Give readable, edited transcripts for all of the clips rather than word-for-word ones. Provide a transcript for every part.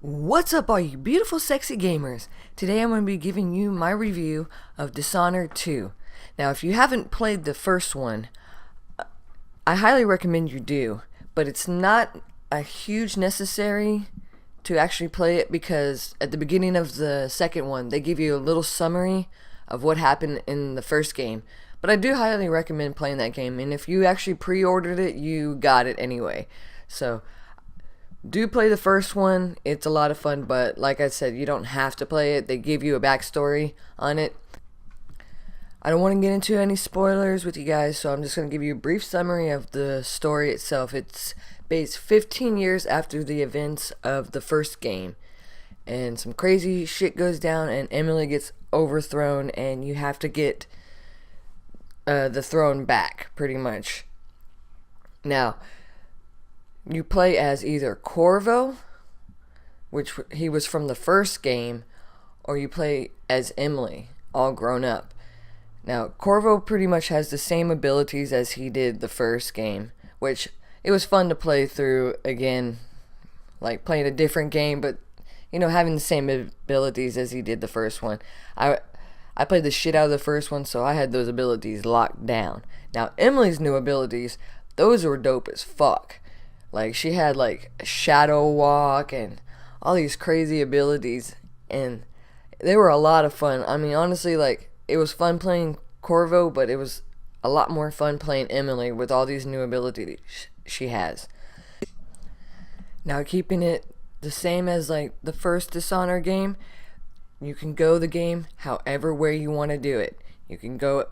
What's up, all you beautiful, sexy gamers? Today I'm going to be giving you my review of Dishonored 2. Now, if you haven't played the first one, I highly recommend you do, but it's not a huge necessary to actually play it because at the beginning of the second one, they give you a little summary of what happened in the first game. But I do highly recommend playing that game, and if you actually pre-ordered it, you got it anyway. So do play the first one. It's a lot of fun, but like I said, you don't have to play it. They give you a backstory on it. I don't want to get into any spoilers with you guys, so I'm just going to give you a brief summary of the story itself. It's based 15 years after the events of the first game, and some crazy shit goes down, and Emily gets overthrown, and you have to get the throne back, pretty much. Now, you play as either Corvo, which he was from the first game, or you play as Emily, all grown up. Now, Corvo pretty much has the same abilities as he did the first game, which it was fun to play through again, like playing a different game, but having the same abilities as he did the first one. I played the shit out of the first one, so I had those abilities locked down. Now, Emily's new abilities, those were dope as fuck. Like, she had, like, a shadow walk and all these crazy abilities, and they were a lot of fun. I mean, honestly, like, it was fun playing Corvo, but it was a lot more fun playing Emily with all these new abilities she has. Now, keeping it the same as, like, the first Dishonored game, you can go the game however way you want to do it. You can go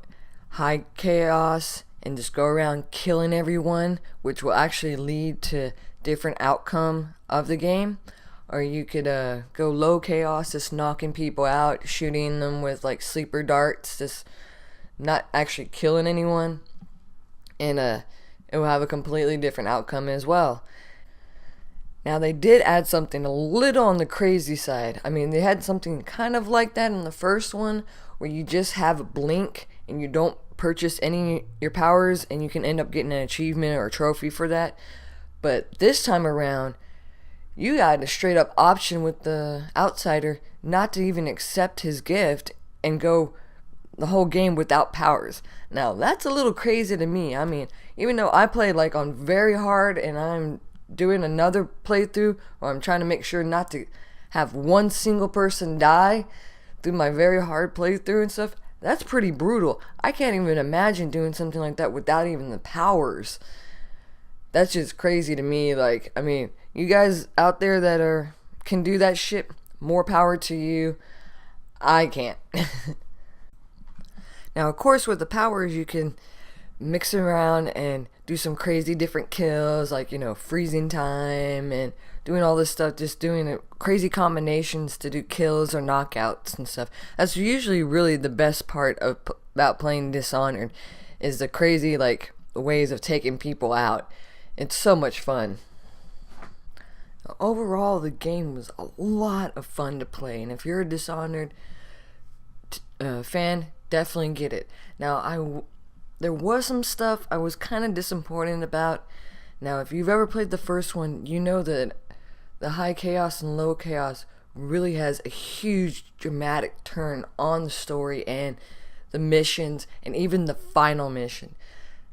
high chaos and just go around killing everyone, which will actually lead to different outcome of the game. Or you could go low chaos, just knocking people out, shooting them with like sleeper darts, just not actually killing anyone, and it will have a completely different outcome as well. Now, they did add something a little on the crazy side. I mean, they had something kind of like that in the first one, where you just have a blink and you don't purchase any your powers, and you can end up getting an achievement or a trophy for that. But this time around, you got a straight up option with the outsider not to even accept his gift and go the whole game without powers. Now, that's a little crazy to me. I mean, even though I played like on very hard and I'm doing another playthrough where I'm trying to make sure not to have one single person die through my very hard playthrough and stuff, that's pretty brutal. I can't even imagine doing something like that without even the powers. That's just crazy to me. Like, I mean, you guys out there that can do that shit, more power to you. I can't. Now, of course, with the powers, you can mix around and do some crazy different kills, like, freezing time and doing all this stuff, just doing crazy combinations to do kills or knockouts and stuff. That's usually really the best part about playing Dishonored, is the crazy, like, ways of taking people out. It's so much fun. Overall, the game was a lot of fun to play, and if you're a Dishonored fan, definitely get it. Now, there was some stuff I was kind of disappointed about. Now, if you've ever played the first one, you know that the high chaos and low chaos really has a huge dramatic turn on the story and the missions and even the final mission.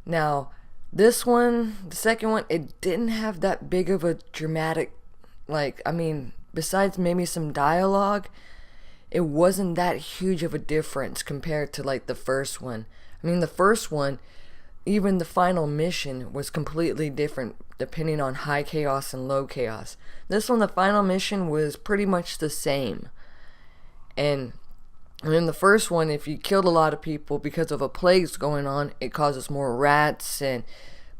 Now, this one, the second one, it didn't have that big of a dramatic, besides maybe some dialogue, it wasn't that huge of a difference compared to like the first one. I mean, the first one, even the final mission was completely different depending on high chaos and low chaos. This one, the final mission was pretty much the same. And in the first one, if you killed a lot of people because of a plague's going on, it causes more rats and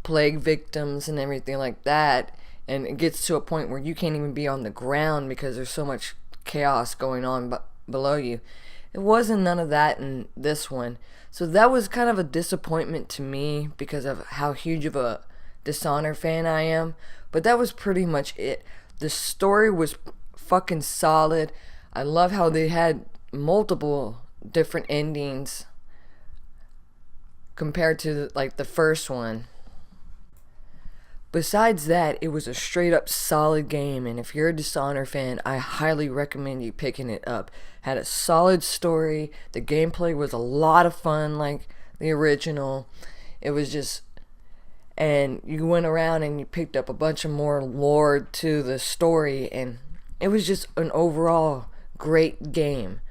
plague victims and everything like that. And it gets to a point where you can't even be on the ground because there's so much chaos going on below you. It wasn't none of that in this one. So that was kind of a disappointment to me because of how huge of a Dishonored fan I am. But that was pretty much it. The story was fucking solid. I love how they had multiple different endings compared to like the first one. besides that, it was a straight up solid game, and if you're a Dishonored fan, I highly recommend you picking it up. Had a solid story, the gameplay was a lot of fun like the original. It was just, and you went around and you picked up a bunch of more lore to the story, and it was just an overall great game.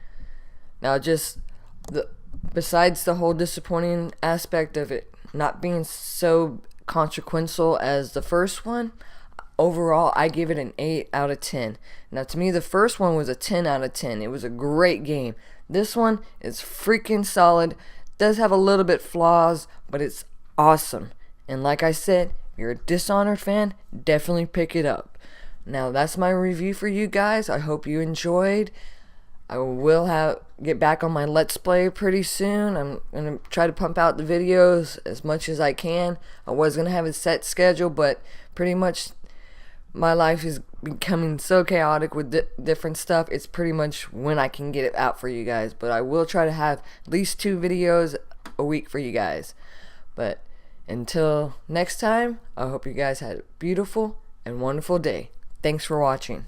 Now, just the besides the whole disappointing aspect of it not being so consequential as the first one, overall I give it an 8 out of 10. Now, to me, the first one was a 10 out of 10. It was a great game. This one is freaking solid. Does have a little bit flaws, but it's awesome. And like I said, if you're a Dishonored fan, definitely pick it up. Now, that's my review for you guys. I hope you enjoyed. I will get back on my Let's Play pretty soon. I'm going to try to pump out the videos as much as I can. I was going to have a set schedule, but pretty much my life is becoming so chaotic with different stuff. It's pretty much when I can get it out for you guys. But I will try to have at least 2 videos a week for you guys. But until next time, I hope you guys had a beautiful and wonderful day. Thanks for watching.